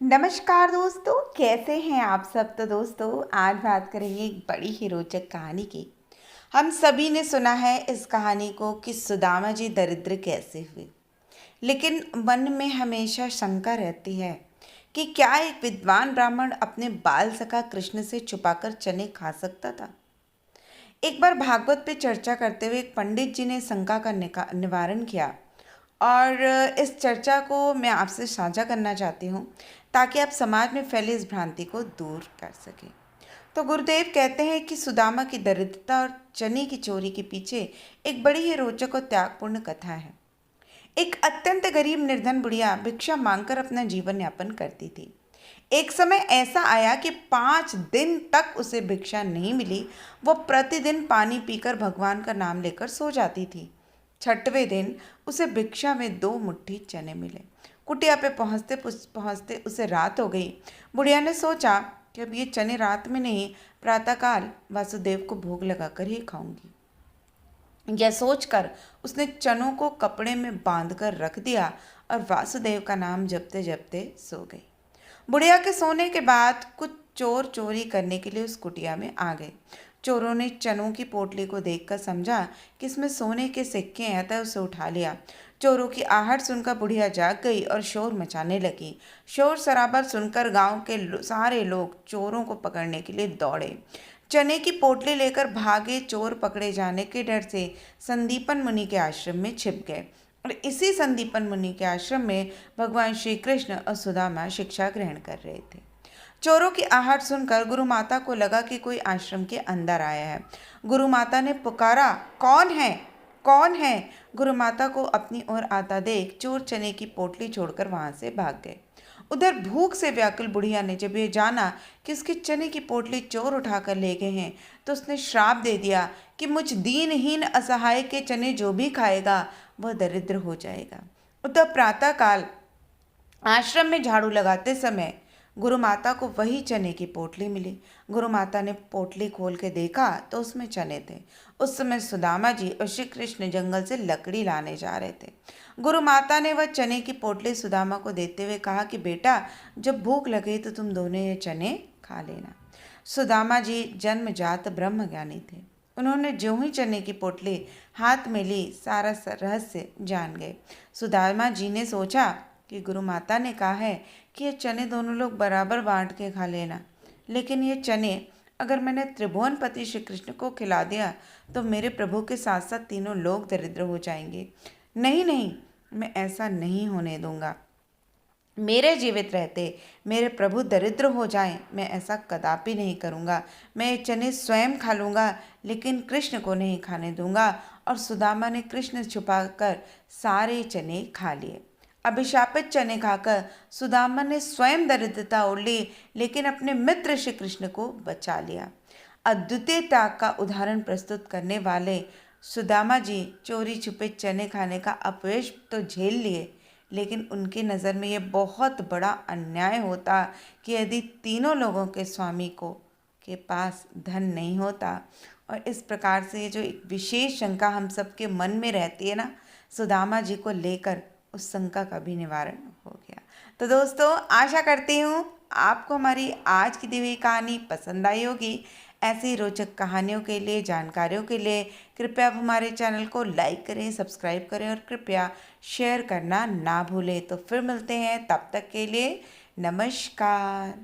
नमस्कार दोस्तों, कैसे हैं आप सब। तो दोस्तों, आज बात करेंगे एक बड़ी ही रोचक कहानी की। हम सभी ने सुना है इस कहानी को कि सुदामा जी दरिद्र कैसे हुए, लेकिन मन में हमेशा शंका रहती है कि क्या एक विद्वान ब्राह्मण अपने बाल सखा कृष्ण से छुपाकर चने खा सकता था। एक बार भागवत पे चर्चा करते हुए एक पंडित जी ने शंका का निवारण किया, और इस चर्चा को मैं आपसे साझा करना चाहती हूँ ताकि आप समाज में फैली इस भ्रांति को दूर कर सकें। तो गुरुदेव कहते हैं कि सुदामा की दरिद्रता और चने की चोरी के पीछे एक बड़ी ही रोचक और त्यागपूर्ण कथा है। एक अत्यंत गरीब निर्धन बुढ़िया भिक्षा मांगकर अपना जीवन यापन करती थी। एक समय ऐसा आया कि 5 दिन तक उसे भिक्षा नहीं मिली। वो प्रतिदिन पानी पीकर भगवान का नाम लेकर सो जाती थी। छठवें दिन उसे भिक्षा में 2 मुट्ठी चने मिले। कुटिया पे पहुंचते पहुंचते उसे रात हो गई। बुढ़िया ने सोचा कि अब ये चने रात में नहीं, प्रातःकाल वासुदेव को भोग लगाकर ही खाऊंगी। यह सोचकर उसने चनों को कपड़े में बांधकर रख दिया और वासुदेव का नाम जपते जपते सो गई। बुढ़िया के सोने के बाद कुछ चोर चोरी करने के लिए उस कुटिया में आ गए। चोरों ने चनों की पोटली को देखकर समझा कि इसमें सोने के सिक्के हैं, अतः उसे उठा लिया। चोरों की आहट सुनकर बुढ़िया जाग गई और शोर मचाने लगी। शोर शराबा सुनकर गांव के सारे लोग चोरों को पकड़ने के लिए दौड़े। चने की पोटली लेकर भागे चोर पकड़े जाने के डर से संदीपन मुनि के आश्रम में छिप गए, और इसी संदीपन मुनि के आश्रम में भगवान श्री कृष्ण और सुदामा शिक्षा ग्रहण कर रहे थे। चोरों की आहट सुनकर गुरु माता को लगा कि कोई आश्रम के अंदर आया है। गुरु माता ने पुकारा, कौन है, कौन है। गुरु माता को अपनी ओर आता देख चोर चने की पोटली छोड़कर वहां से भाग गए। उधर भूख से व्याकुल बुढ़िया ने जब ये जाना कि उसके चने की पोटली चोर उठाकर ले गए हैं, तो उसने श्राप दे दिया कि मुझ दीनहीन असहाय के चने जो भी खाएगा वह दरिद्र हो जाएगा। उधर प्रातःकाल आश्रम में झाड़ू लगाते समय गुरु माता को वही चने की पोटली मिली। गुरु माता ने पोटली खोल के देखा तो उसमें चने थे। उस समय सुदामा जी और श्री कृष्ण जंगल से लकड़ी लाने जा रहे थे। गुरु माता ने वह चने की पोटली सुदामा को देते हुए कहा कि बेटा, जब भूख लगे तो तुम दोनों ये चने खा लेना। सुदामा जी जन्मजात ब्रह्मज्ञानी थे। उन्होंने जो ही चने की पोटली हाथ में ली, सारा रहस्य जान गए। सुदामा जी ने सोचा कि गुरु माता ने कहा है कि ये चने दोनों लोग बराबर बांट के खा लेना, लेकिन ये चने अगर मैंने त्रिभुवनपति श्री कृष्ण को खिला दिया तो मेरे प्रभु के साथ साथ तीनों लोग दरिद्र हो जाएंगे। नहीं नहीं, मैं ऐसा नहीं होने दूंगा। मेरे जीवित रहते मेरे प्रभु दरिद्र हो जाएं, मैं ऐसा कदापि नहीं करूंगा। मैं ये चने स्वयं खा लूंगा, लेकिन कृष्ण को नहीं खाने दूंगा। और सुदामा ने कृष्ण छुपाकर सारे चने खा लिए। अभिशापित चने खाकर सुदामा ने स्वयं दरिद्रता ओढ़ ली, लेकिन अपने मित्र श्री कृष्ण को बचा लिया। अद्वितीय त्याग का उदाहरण प्रस्तुत करने वाले सुदामा जी चोरी छुपे चने खाने का अपयश तो झेल लिए, लेकिन उनकी नज़र में ये बहुत बड़ा अन्याय होता कि यदि तीनों लोगों के स्वामी को के पास धन नहीं होता। और इस प्रकार से ये जो एक विशेष शंका हम सबके मन में रहती है ना, सुदामा जी को लेकर, उस शंका का भी निवारण हो गया। तो दोस्तों, आशा करती हूँ आपको हमारी आज की दी हुई कहानी पसंद आई होगी। ऐसी रोचक कहानियों के लिए, जानकारियों के लिए कृपया आप हमारे चैनल को लाइक करें, सब्सक्राइब करें और कृपया शेयर करना ना भूलें। तो फिर मिलते हैं, तब तक के लिए नमस्कार।